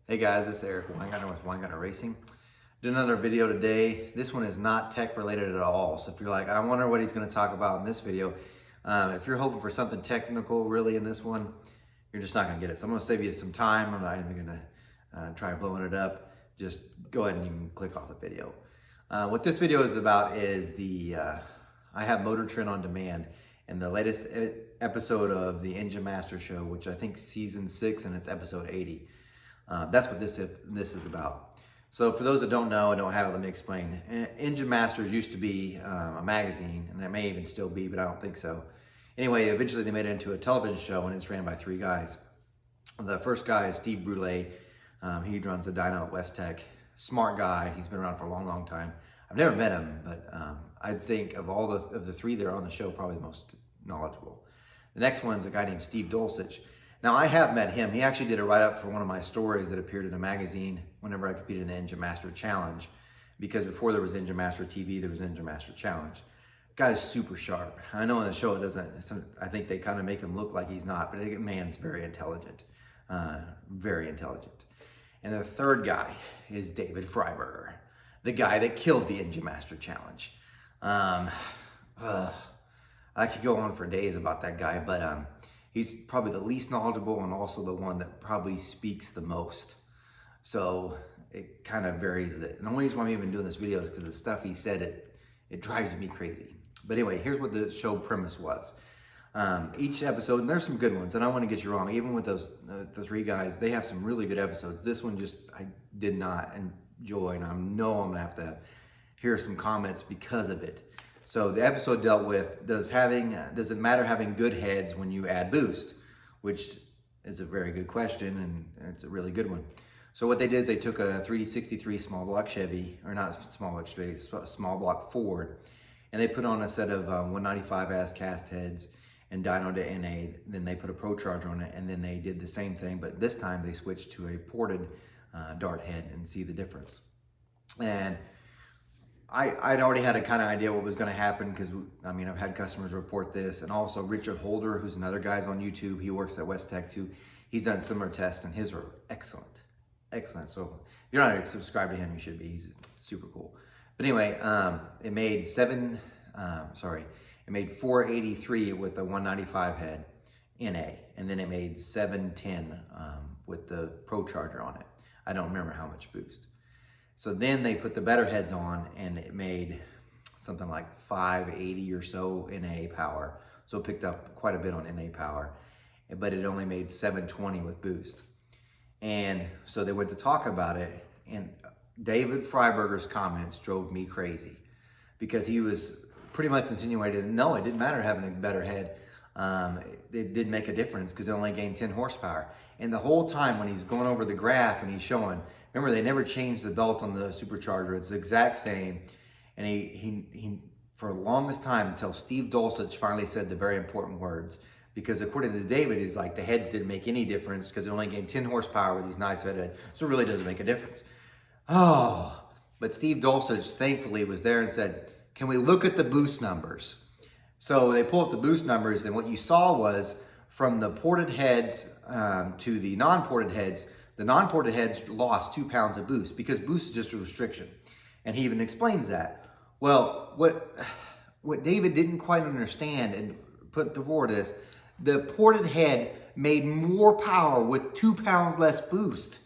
Hey guys, this is Eric Weingartner with Weingartner Racing. Doing another video today. This one is not tech related at all. So if you're like, I wonder what he's going to talk about in this video, if you're hoping for something technical really in this one, you're just not going to get it. So I'm going to save you some time. I'm not even going to try blowing it up. Just go ahead and you can click off the video. What this video is about is I have Motor Trend on demand and the latest episode of the Engine Master Show, which I think season 6 and it's episode 80. That's what this is about. So for those that don't know and don't have it, let me explain. Engine Masters used to be a magazine, and it may even still be, but I don't think so. Anyway, eventually they made it into a television show, and it's ran by 3 guys. The first guy is Steve Brule. He runs the dyno at West Tech. Smart guy. He's been around for a long, long time. I've never met him, but I'd think of all the 3 that are on the show, probably the most knowledgeable. The next one is a guy named Steve Dulcich. Now, I have met him. He actually did a write-up for one of my stories that appeared in a magazine whenever I competed in the Engine Master Challenge. Because before there was Engine Master TV, there was Engine Master Challenge. The guy's super sharp. I know in the show it doesn't, I think they kind of make him look like he's not, but the man's very intelligent. Very intelligent. And the third guy is David Freiberger, the guy that killed the Engine Master Challenge. I could go on for days about that guy, but he's probably the least knowledgeable and also the one that probably speaks the most. So it kind of varies. And the only reason why I'm even doing this video is because the stuff he said, it drives me crazy. But anyway, here's what the show premise was. Each episode, and there's some good ones, and I want to get you wrong, even with those the 3 guys, they have some really good episodes. This one I did not enjoy, and I know I'm going to have to hear some comments because of it. So the episode dealt with, does it matter having good heads when you add boost? Which is a very good question, and it's a really good one. So what they did is they took a 3D63 small block Chevy, or not small block Chevy, small block Ford, and they put on a set of 195 ass cast heads and dyno to NA. Then they put a Pro Charger on it, and then they did the same thing, but this time they switched to a ported dart head and see the difference. And I'd already had a kind of idea what was going to happen because, I mean, I've had customers report this. And also Richard Holder, who's another guy's on YouTube. He works at West Tech too. He's done similar tests and his are excellent. Excellent. So if you're not subscribed to him, you should be. He's super cool. But anyway, it made 483 with the 195 head NA. And then it made 710 with the Pro Charger on it. I don't remember how much boost. So then they put the better heads on and it made something like 580 or so NA power. So it picked up quite a bit on NA power, but it only made 720 with boost. And so they went to talk about it, and David Freiberger's comments drove me crazy because he was pretty much insinuated, no, it didn't matter having a better head. It did make a difference because it only gained 10 horsepower. And the whole time when he's going over the graph and he's showing, remember, they never changed the belt on the supercharger. It's the exact same. And he for the longest time, until Steve Dulcich finally said the very important words, because according to David, he's like, the heads didn't make any difference because it only gained 10 horsepower with these nice head, so it really doesn't make a difference. Oh, but Steve Dulcich thankfully was there and said, can we look at the boost numbers? So they pulled up the boost numbers, and what you saw was from the ported heads to the non-ported heads, the non-ported heads lost 2 pounds of boost because boost is just a restriction. And he even explains that. Well, what David didn't quite understand and put forward is the ported head made more power with 2 pounds less boost.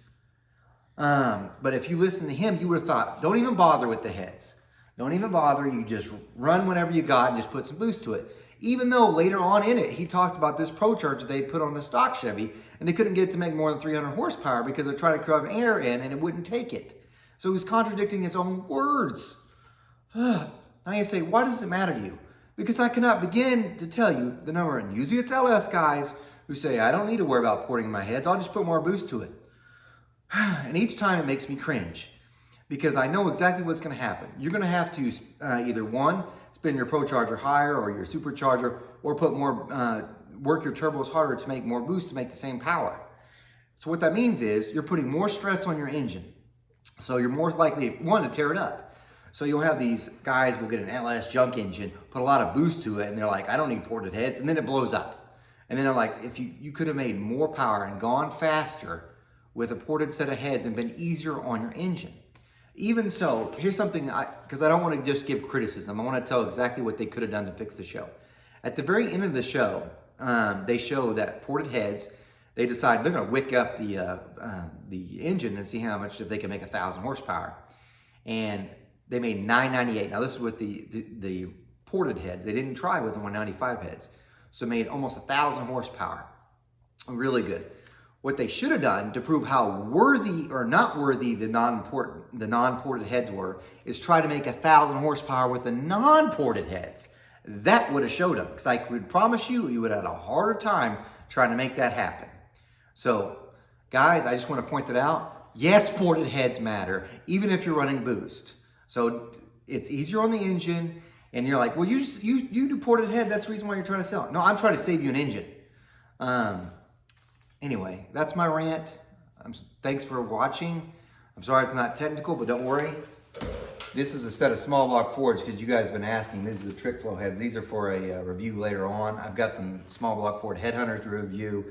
But if you listen to him, you would have thought, don't even bother with the heads. Don't even bother. You just run whatever you got and just put some boost to it. Even though later on in it, he talked about this Pro Charger they put on the stock Chevy, and they couldn't get it to make more than 300 horsepower because they're trying to crowd air in and it wouldn't take it. So he's contradicting his own words. Now you say, why does it matter to you? Because I cannot begin to tell you the number. And usually it's LS guys who say, I don't need to worry about porting my heads. I'll just put more boost to it. And each time it makes me cringe because I know exactly what's going to happen. You're going to have to either one, spin your Pro Charger higher or your supercharger, or put more, work your turbos harder to make more boost to make the same power. So what that means is you're putting more stress on your engine. So you're more likely, one, to tear it up. So you'll have these guys will get an LS junk engine, put a lot of boost to it, and they're like, I don't need ported heads, and then it blows up. And then they're like, if you could have made more power and gone faster with a ported set of heads and been easier on your engine. Even so, here's something, because I don't want to just give criticism. I want to tell exactly what they could have done to fix the show. At the very end of the show, they show that ported heads, they decide they're going to wick up the engine and see how much if they can make 1,000 horsepower. And they made 998. Now this is with the ported heads. They didn't try with the 195 heads. So made almost 1,000 horsepower. Really good. What they should have done to prove how worthy or not worthy the non-ported heads were is try to make 1,000 horsepower with the non-ported heads. That would have showed them, because I would promise you, you would have had a harder time trying to make that happen. So, guys, I just want to point that out. Yes, ported heads matter, even if you're running boost. So it's easier on the engine, and you're like, well, you do ported head. That's the reason why you're trying to sell it. No, I'm trying to save you an engine. Anyway, that's my rant. Thanks for watching. I'm sorry it's not technical, but don't worry. This is a set of small block Fords because you guys have been asking. These are the trick flow heads. These are for a review later on. I've got some small block Ford headhunters to review.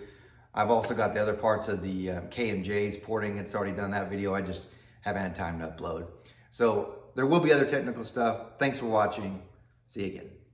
I've also got the other parts of the K&J's porting. It's already done that video. I just haven't had time to upload. So there will be other technical stuff. Thanks for watching. See you again.